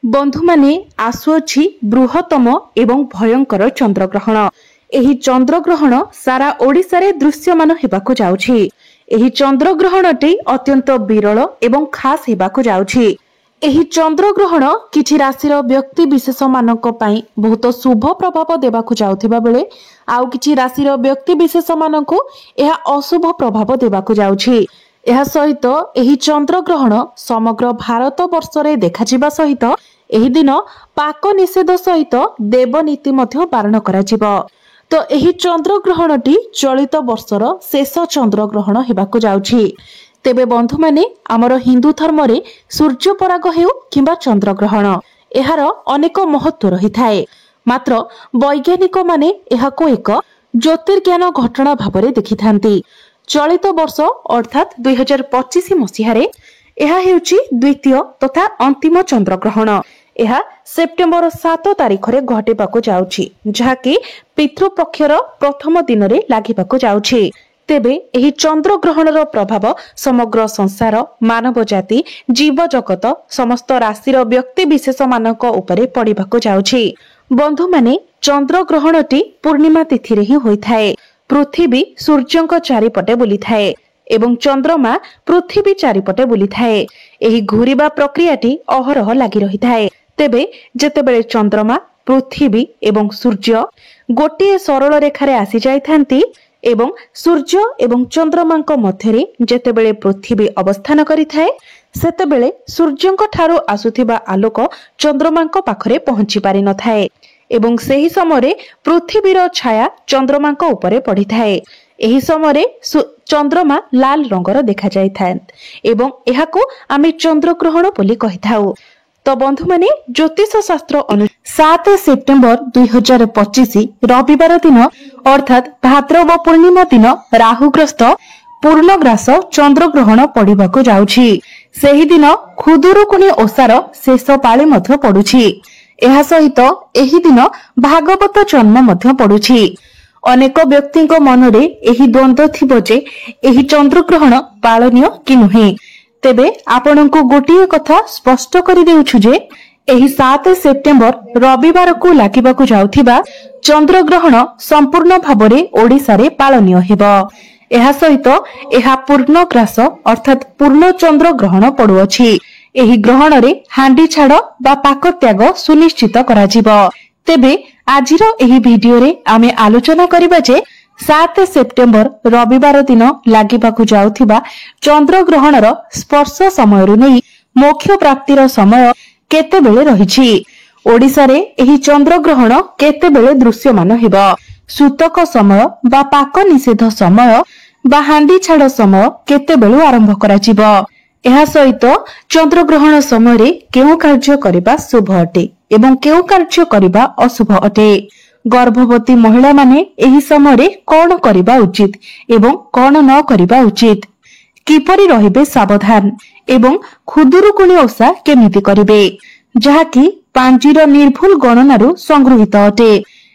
बंधु माने आसुअछि बृहत्तम एवं भयंकर चंद्रग्रहण। एही चंद्रग्रहण सारा ओडिशा रे दृश्यमान हेबाकु जाउछि। एही चंद्रग्रहणटी अत्यंत विरल एवं खास हेबाकु जाउछि। एही चंद्रग्रहण किछि राशिर व्यक्ति विशेष मानक पई बहुत शुभ प्रभाव देबाकु जाउथिबा बेले आउ किछि राशिर व्यक्ति विशेष मानकु एहा अशुभ प्रभाव देबाकु जाउछि। एहा सहित एही चंद्रग्रहण समग्र भारत वर्ष रे देखाजिबा सहित एही दिन पाक निषेध सहित देवनीति मध्य पारण कराजिबो। तो एही चंद्रग्रहणटी चलित वर्षर शेष चंद्रग्रहण हेबाकु जाउछि। तेबे बंधु माने आमर हिंदू धर्म रे सूर्य पराग हेउ किंबा चंद्रग्रहण एहार अनेक महत्व रही थाए। मात्र वैज्ञानिक माने एहाको एक ज्योतिर्ज्ञान घटना भाबरे देखिथांती। चलित वर्ष अर्थात 2025 मसीहारे एहा हेउची द्वितीय तथा अंतिम चंद्रग्रहण। एहा सेप्टेम्बर 7 तारिखरे घटिबाकु जाउछि, जहाकि पितृपक्षर प्रथम दिन रे लागिबाकु जाउछि। तेबे एही चंद्रग्रहणर प्रभाव समग्र संसार, मानव जाति, जीव जगत, समस्त राशिर व्यक्ति विशेष मानक उपरे पड़िबाकु जाउछि। बंधु माने चंद्रग्रहणटी पूर्णिमा तिथि रे ही होइथाए। पृथ्वी सूर्यंक चारिपटे बुली थाए एवं चंद्रमा पृथ्वी चारिपटे बुली थाए। एही घूरिबा प्रक्रियाटी अहरह लागि रही थाए। तेबे जेतेबेले चंद्रमा, पृथ्वी एवं सूर्य गोटे सरल रेखारे आसी जाइथांती एवं सूर्य एवं चंद्रमांक मध्यरे जेतेबेले पृथ्वी अवस्थान करिथाए सेतेबेले सूर्यंक ठारो आसुथिबा आलोक चंद्रमांक पाखरे पहुंची पारि न थाए एवं सेही समୟରେ पृथ्वीर छाया चंद्रमांक उपरे पड़िथाए। एही समୟରେ चंद्रमा लाल रंगर देखा जाइथाए एवं एहाको आमे चंद्रग्रहण बोली कहिथाउ। तो बंधु माने ज्योतिष शास्त्र 7 सेप्टेम्बर 2025 रविवार दिन अर्थात भाद्रव पूर्णिमा दिन राहुग्रस्त पूर्णग्रास चंद्रग्रहण पड़िबाकु जाउछि। सेही दिन खुदुरुकुणी ओसार शेष पाळी मध्य पडुछि। एहा सहित एही दिन भागवत जन्म मध्य पडुछि। अनेक व्यक्तिଙ୍କ मनरे एही द्वंद्व थिबो जे एही चंद्रग्रहण पाळनीय कि नुहे। तेबे आपनଙ୍କୁ गोटिए कथा स्पष्ट करि देउछु जे एही 7 सेप्टेम्बर रविवार को लागिबाकु जाउथिबा चंद्रग्रहण संपूर्ण भाबरे ओडिसा रे पाळनीय हेबो। एहा सहित एहा पूर्णग्रास अर्थात पूर्ण चंद्रग्रहण पडुअछि। एही ग्रहण रे हांडी छाड़ बा पाक त्याग सुनिश्चित कराजिबो। तेबे आजिर एही भिडियो रे आमे आलोचना करिबा जे 7 सेप्टेम्बर रविवार दिन लागिबाकु जाउथिबा चंद्रग्रहणर स्पर्श समयरु नै मोक्ष प्राप्तिर समय केतेबेले रहिछि। ओडिसा रे एही चंद्रग्रहण केतेबेले दृश्यमान हेबो। सूतक समय बा पाक निषेध समय बा हांडी छाड़ समय केतेबेलु आरंभ कराजिबो। एहा सहित चंद्रग्रहण समय रे केउ कार्य करिबा शुभ अटे एवं केउ कार्य करिबा अशुभ अटे। गर्भवती महिला माने एही समय रे कोन करिबा उचित एवं कोन न करिबा उचित, किपरि रहिबे सावधान एवं खुदुरुकुणी ओसा केमिति करिबे, जहाकि पांजीर निर्भुल गणनारु संगृहीत अटे।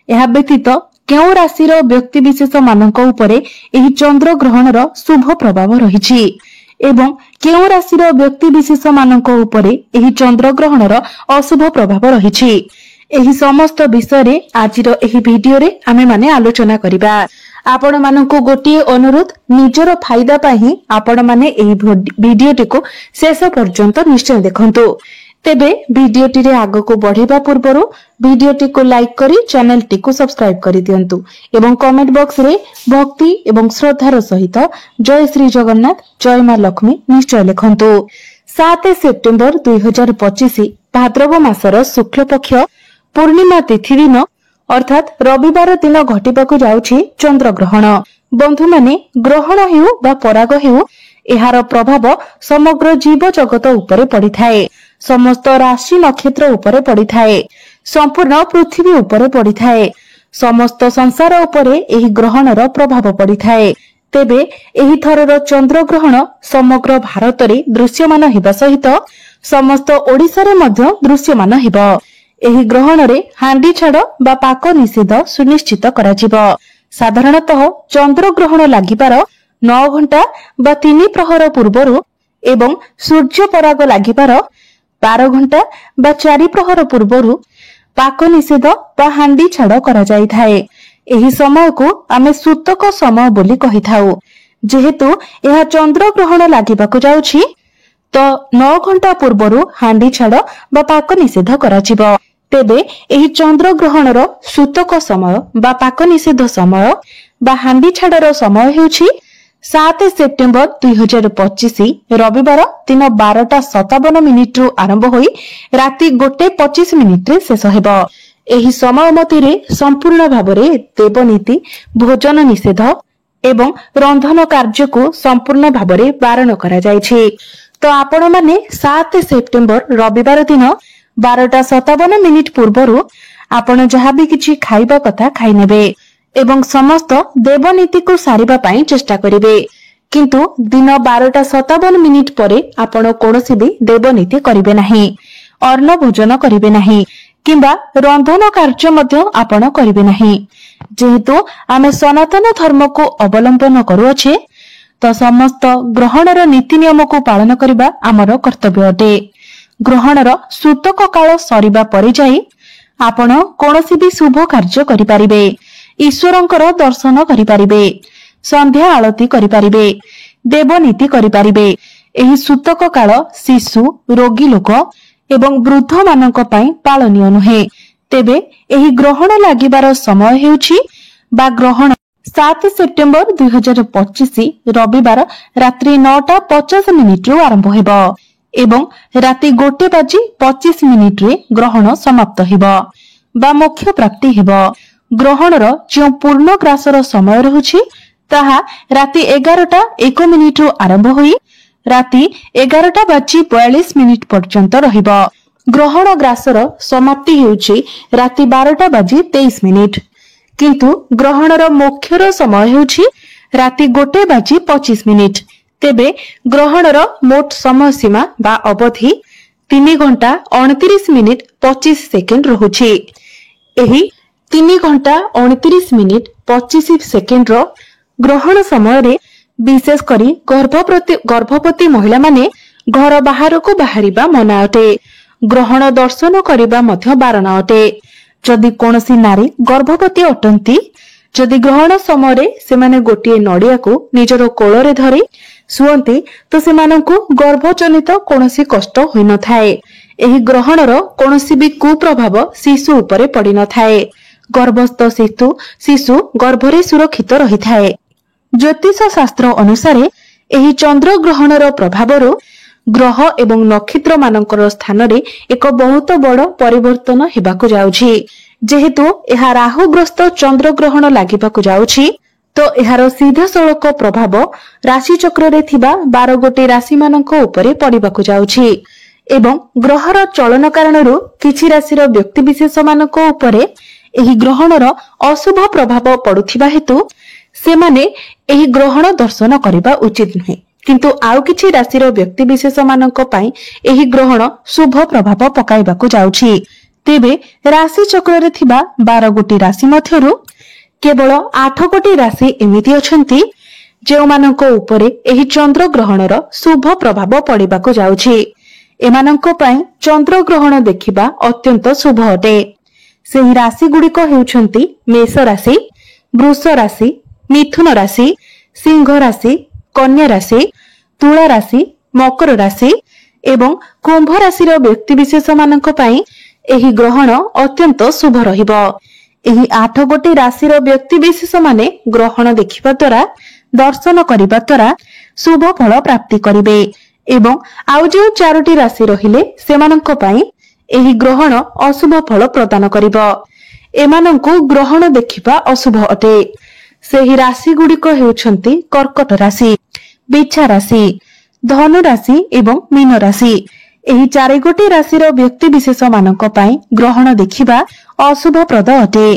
एहा व्यतीत केउ राशिर व्यक्ति विशेष मानक उपरे एही चंद्रग्रहणर शुभ प्रभाव रहिछि एवं केउ राशिर व्यक्ति विशेष मानक उपरे एही चंद्रग्रहणर अशुभ प्रभाव रहिछि। एही समस्त विषय रे आजिर एही भिडियो रे आमे माने आलोचना करिबा। आपण मानकु गोटिए अनुरोध, निजर फायदा पाही आपण माने एही भिडियोटी को शेष पर्यंत निश्चय देखंतु। तेबे भिडियोटी रे आगो को बढ़िबा पूर्वरु भिडियोटी को लाइक करी चैनल टी को सब्सक्राइब करि दियंतु एवं कमेंट बॉक्स रे भक्ति एवं श्रद्धार सहित जय श्री जगन्नाथ, जय मां लक्ष्मी निश्चय लिखंतु। 7 सेप्टेम्बर 2025 भाद्रव मासर शुक्ल पक्ष पूर्णिमा तिथि दिन अर्थात रविवार दिन घटिबाकु जाउछि चंद्रग्रहण। बंधु माने ग्रहण हेउ बा पराग हेउ एहार प्रभाव समग्र जीव जगत उपरे पड़िथाए। समस्त राशि नक्षत्र उपरे पड़िथाए। संपूर्ण पृथ्वी उपरे पड़िथाए। समस्त संसार उपरे एही ग्रहणर प्रभाव पड़िथाए। तेबे एही थरर चंद्रग्रहण समग्र भारत रे दृश्यमान हेबा सहित समस्त ओडिसा रे मध्य दृश्यमान हेबो। एही ग्रहण रे हांडी छाड़ बा पाक निषेध सुनिश्चित कराजिबो। साधारणतः चंद्रग्रहण लागिबार 9 घंटा बा 3 प्रहर पूर्वरु एवं सूर्य पराग लागिबार 12 घंटा बा 4 प्रहर पूर्व पाक निषेध बा हांडी छाड़ करा जाइथाए। एही समय को आमे सूतक समय बोली कहि थाउ। जेहेतु यह चंद्र ग्रहण लागिबाकु जाउछि तो 9 घंटा पूर्व हांडी छाड़ बा पाक निषेध कराजिबो। तेबे एही चंद्र ग्रहणर सूतक समय बा पाक निषेध समय बा हांडी छाड़र समय हेउछि 7 सेप्टेम्बर 2025 रविवार दिन 12:57 रु आरंभ होई राति 1:25 रे शेष हेबो। एही समय मतिरे संपूर्ण भाबरे देवनीति भोजन निषेध एवं रंधन कार्य को संपूर्ण भाबरे बारण करा जायछि। तो आपण माने 7 सेप्टेम्बर रविवार दिन 12:57 पूर्वरु आपण जहाँ भी किछि खाइबा कथा खाइ नेबे एवं समस्त देवनीति को सारिबा पाई चेष्टा करिवे। किंतु दिन 12:57 परे आपण कोनोसी भी देवनीति करिवे नाही, अन्न भोजन करिवे नाही किंबा रंधन कार्य मध्य आपण करिवे नाही। जेहेतु आमे सनातन धर्म को अवलंबन करूअछे तो समस्त ग्रहणर नीति नियम को पालन करिबा आमर कर्तव्य अटे। ग्रहणर सूतक काल सरिबा परे जाई आपण कोनोसी भी शुभ कार्य करि पारिबे, ईश्वरंकर दर्शन करि पारिबे, संध्या आळती करि पारिबे, देवनीति करि पारिबे। एही सूतक काल शिशु, रोगी लोक एवं वृद्ध मानक पई पालनीय नुहे। तेबे एही ग्रहण लागिबार समय हेउछि बा ग्रहण 7 सेप्टेम्बर 2025 रविवार रात्रि 9:50 रु आरंभ हेबो एवं राति 1:25 रे ग्रहण समाप्त हेबो बा मोक्ष प्राप्ति हेबो। ग्रहणर जो पूर्ण ग्रासर समय रहुछि ताहा राति 11:01 रु आरंभ होई राति 11:42 पर्यंत रहिबो। ग्रहण ग्रासर समाप्ति हेउछि राति 12:23 किंतु ग्रहणर मोक्षर समय हेउछि राति 1:25। तेबे ग्रहणर मोट समय सीमा बा अवधि 3 घंटा 29 मिनिट 25 सेकेंड रहुछि। एही 3 घंटा 29 मिनिट 25 सेकेंड रो ग्रहण समय रे विशेष करी गर्भवती महिला माने घर बाहर को बाहरिबा मना अटे। ग्रहण दर्शन करिबा मध्य बारण अटे। जदि कोनोसी नारी गर्भवती अटंती जदि ग्रहण समय रे सेमाने गोटिए नडिया को निजरो कोଳରେ धरि सुअंती तो सेमानंकु गर्भजनित कोनोसी कष्ट होई न थाए। एही ग्रहणर कोनोसी भी कुप्रभाव शिशु उपरे पड़ी न थाए। गर्भस्थ शिशु गर्भरे सुरक्षित रही थाए। ज्योतिष शास्त्र अनुसार एही चंद्र ग्रहणर प्रभावरु ग्रह एवं नक्षत्र मानकर स्थान रे एक बहुत बड़ परिवर्तन हेबाकु जाउछि। जेहेतु एहा राहुग्रस्त चंद्र ग्रहण लागिबाकु जाउछि तो एहार सीधासळख प्रभाव राशि चक्र रे थिबा 12 गोटी राशि मानक उपरे पड़िबाकु जाउछि एवं ग्रहर चलन कारणरू किछि राशिर व्यक्ति विशेष मानक उपरे एही ग्रहणर अशुभ प्रभाव पडुथिबा हेतु सेमाने एही ग्रहण दर्शन करिबा उचित नहे। किंतु आउ किछि राशिर व्यक्ति विशेष मानक पई एही ग्रहण शुभ प्रभाव पकाइबाकु जाउछि। तेबे राशि चक्र रे थिबा 12 गोटी राशि मध्यरू केवल 8 गोटी राशि एमिति अछंती जेउ मानक उपरे एही चंद्र ग्रहणर शुभ प्रभाव पड़िबाकु जाउछि। एमानंक पई चंद्र ग्रहण देखिबा अत्यंत शुभ अटे। सेही राशि गुडिक हेउछंती मेष राशि, वृष राशि, मिथुन राशि, सिंह राशि, कन्या राशि, तुला राशि, मकर राशि एवं कुंभ राशिर व्यक्ति विशेष मानक पई एही ग्रहण अत्यंत शुभ रहिबो। एही 8 गोटी राशिर व्यक्ति विशेष माने ग्रहण देखिबा द्वारा दर्शन करिबा द्वारा शुभ फल प्राप्ति करिवे एवं आउ जे 4टी राशि रहिले सेमानंक पई एही ग्रहण अशुभ फल प्रदान करिबो। एमानंकु ग्रहण देखिबा अशुभ अटे। सेही राशि गुडिक हेउछंती कर्कट राशि, बिच्छा राशि, धनु राशि एवं मीन राशि। एही 4 गोटी राशिर व्यक्ति विशेष मानक पई ग्रहण देखिबा अशुभ प्रद अटे।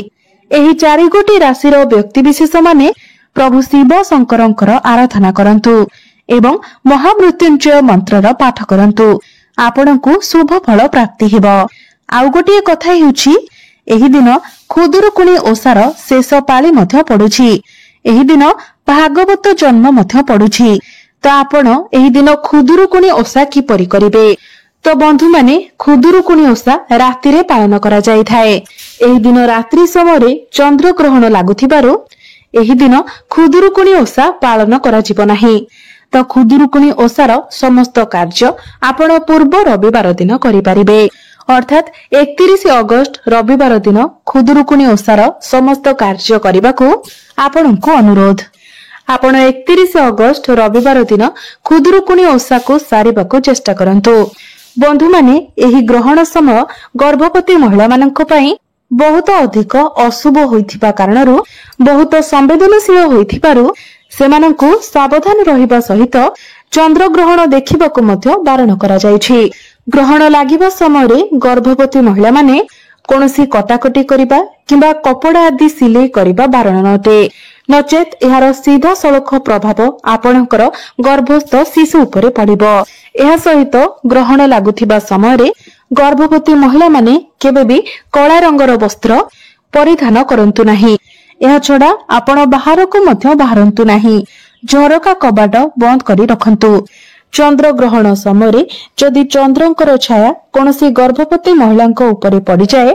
एही 4 गोटी राशिर व्यक्ति विशेष माने प्रभु शिव शंकरंकर आराधना करंतु एवं महामृत्युंजय मंत्रर पाठ करंतु। आपनकु शुभ फल प्राप्ति हेबो। आउ गोटिए कथा हेउछि एही दिन खुदुरुकुणी ओसार शेष पाळी मध्य पडुछि। एही दिन भागवत जन्म मध्य पडुछि। तो आपण एही दिन खुदुरुकुणी ओसा की परि करिवे तो बंधु माने खुदुरुकुणी ओषा राति रे पालन करा जाय थाए। एही दिन रात्रि समय चंद्र ग्रहण लागुथिबारु एही दिन खुदुरुकुणी ओषा पालन करा जिवो नाही। तो खुदुरुकुणी ओषार समस्त कार्य आपण पूर्व रविवार दिन करि परिबे। अर्थात 31 अगस्त रविवार दिन खुदुरुकुणी ओषार समस्त कार्य करबाकू आपणको अनुरोध। आपण 31 अगस्त रविवार दिन खुदुरुकुणी ओषा को सारिबाकू चेष्टा करंतु। बंधु माने एही ग्रहण समय गर्भवती महिला माननक पई बहुत अधिक अशुभ होइथिबा कारणरू बहुत संवेदनशील होइथिबारु सेमानंकु सावधान रहिबा सहित चंद्र ग्रहण देखिबाकू मध्य बारण करा जायछि। ग्रहण लागिबा समय गर्भवती महिला माने कोनोसी कटाकटी करिबा किंबा कपड़ा आदि सिलाई करिबा बारण नटे, नचेत एहार सीधा सड़क प्रभाव आपणकर गर्भस्थ शिशु उपरे पड़िबो। एहा सहित ग्रहण लागुथिबा समय गर्भवती महिला माने केबे भी कला रंगर वस्त्र परिधान करंतु नाही। एहा छडा आपण बाहर को मध्य बाहरंतु नाही। झरका कबाट बंद करी रखंतु। चंद्र ग्रहण समय जदि चंद्रंकर छाया कोनोसी गर्भवती महिलांक उपरे पड़ी जाए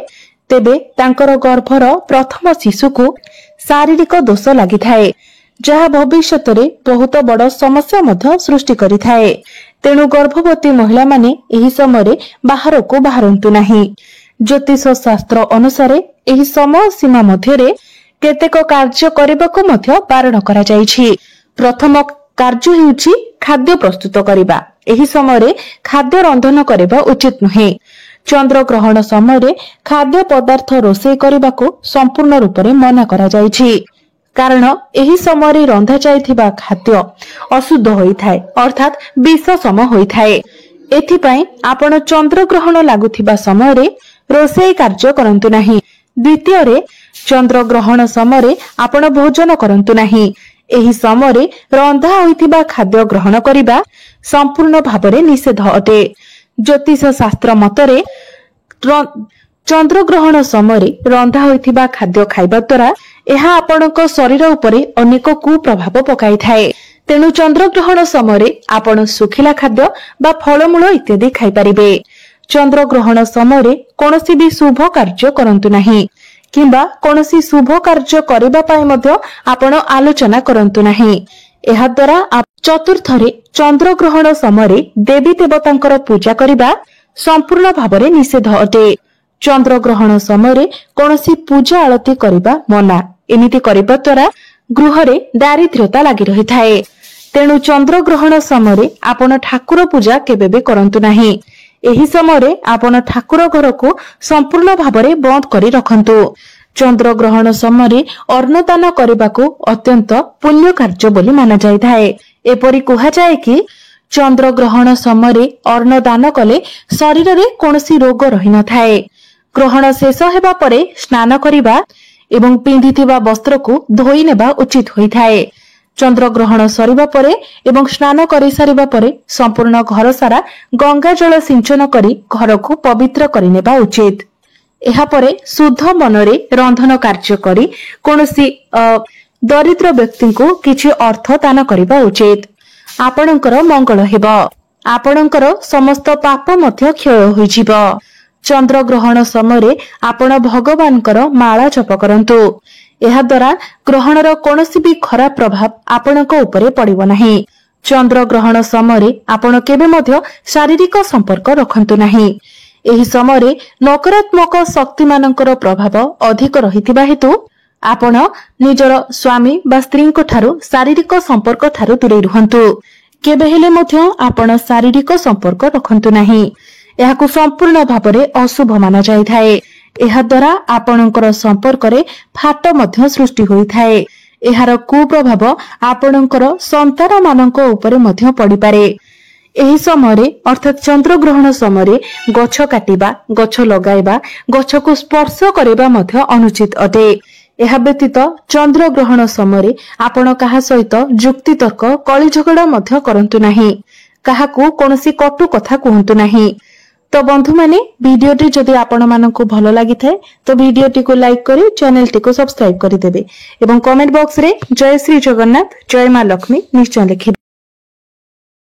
तेबे तांकर गर्भर प्रथम शिशु को शारीरिक दोष लागि थाए, जहा भविष्यत रे बहुत बड़ समस्या मध्य सृष्टि करि थाए। तेणु गर्भवती महिला माने एही समय बाहर को बाहरंतु नाही। ज्योतिष शास्त्र अनुसार एही समय सीमा मध्य रे केतेक कार्य करबाकू मध्य बारण करा जायछि। प्रथम कार्य हेउछि खाद्य प्रस्तुत करिबा। एही समय खाद्य रंधन करिबा उचित नुहे। चंद्र ग्रहण समय खाद्य पदार्थ रोषेई करबाकू संपूर्ण रूप से मना करा जायछि, कारण एही समय रंधा जायथिबा खाद्य अशुद्ध होइथाय, अर्थात विष सम होइथाय। एथिपई आपण चंद्र ग्रहण लागुथिबा समय रोषेई कार्य करंतु नाही। द्वितीय रे चंद्र ग्रहण समय आपण भोजन करंतु नाही। एही समय रंधा होइथिबा खाद्य ग्रहण करिबा संपूर्ण भाबरे निषेध अटे। ज्योतिष शास्त्र मतरे चंद्र ग्रहण समय रंधा होइथिबा खाद्य खाइबा द्वारा एहा आपणक शरीर उपरे अनेक कुप्रभाव पकाई थाए। तेणु चंद्र ग्रहण समय आपण सुखिला खाद्य बा फलमूल इत्यादि खाइ परिबे। चंद्र ग्रहण समय कोनोसी भी शुभ कार्य करंतु नाही किंबा कोनोसी शुभ कार्य करिबा पई मध्य आपण आलोचना करंतु नाही। एहा द्वारा चतुर्थ रे चंद्र ग्रहण समय देवी देवतांकर पूजा करिबा संपूर्ण भाबरे निषेध अटे। चंद्र ग्रहण समय कोनोसी पूजा आरती करिबा मना। एमिति करिबा द्वारा गृह रे दारिद्र्यता लागि रहि थाए। तेणु चंद्र ग्रहण समय आपण ठाकुर पूजा केबे भी करंतु नाही। एही समय आपण ठाकुर घर को संपूर्ण भाबरे बंद करी रखंतु। चंद्र ग्रहण समय अन्नदान करबाकू अत्यंत पुण्य कार्य बोली माना जाय थाए। एपरि कुहा जाय कि चंद्र ग्रहण समय अन्नदान कले शरीर रे कोनोसी रोग रहि न थाए। ग्रहण शेष हेबा परे स्नान करिबा एवं पिंधिथिबा वस्त्र को धोई नेबा उचित होई थाए। चंद्र ग्रहण सरिबा परे एवं स्नान करि सारिबा परे संपूर्ण घर सारा गंगा जल सिंचन करी घर को पवित्र करि नेबा उचित। एहा परे शुद्ध मनरे रंधन कार्य करी कोनोसी दरिद्र व्यक्ति को किछि अर्थ दान करिबा उचित। आपणकर मंगल हेबो। आपणकर समस्त पाप मध्य क्षय होई जिवो। चंद्र ग्रहण समय आपण भगवानकर माला जप करंतु। एहा द्वारा ग्रहणर कोनोसी भी खराब प्रभाव आपणक उपरे पड़िबो नाही। चंद्र ग्रहण समय आपण केबे मध्य शारीरिक संपर्क रखंतु नाही। एही समय नकारात्मक शक्ति मानकर प्रभाव अधिक रहितिबा हेतु आपण निजर स्वामी बा स्त्री को ठारू शारीरिक संपर्क ठारू दूरे रुहंतु। केबे हेले मध्य आपण शारीरिक संपर्क रखंतु नाही। एहाकु संपूर्ण भाबरे अशुभ माना जाय थाए। एहा द्वारा आपणकर संपर्क रे फाट मध्य सृष्टि होई थाए। एहार कुप्रभाव आपणकर संतान मानक उपरे मध्य पड़ी पारे। एही समय अर्थात चंद्र ग्रहण समय गछ काटिबा, गछ लगाइबा, गछ को स्पर्श करिबा मध्य अनुचित अटे। एहा व्यतीत चंद्र ग्रहण समय आपण काहा सहित जुक्ति तर्क कଳି झगड़ा मध्य करंतु नाही। काहाकू कोनोसी कटु कथा कहंतु नाही। तो बंधु माने वीडियोटी जदि आपण मानकु भलो लागि थाए तो वीडियोटी को लाइक करी चैनल टी को सब्सक्राइब करि देबे एवं कमेंट बॉक्स रे जय श्री जगन्नाथ जय मां लक्ष्मी निश्चय लिखि।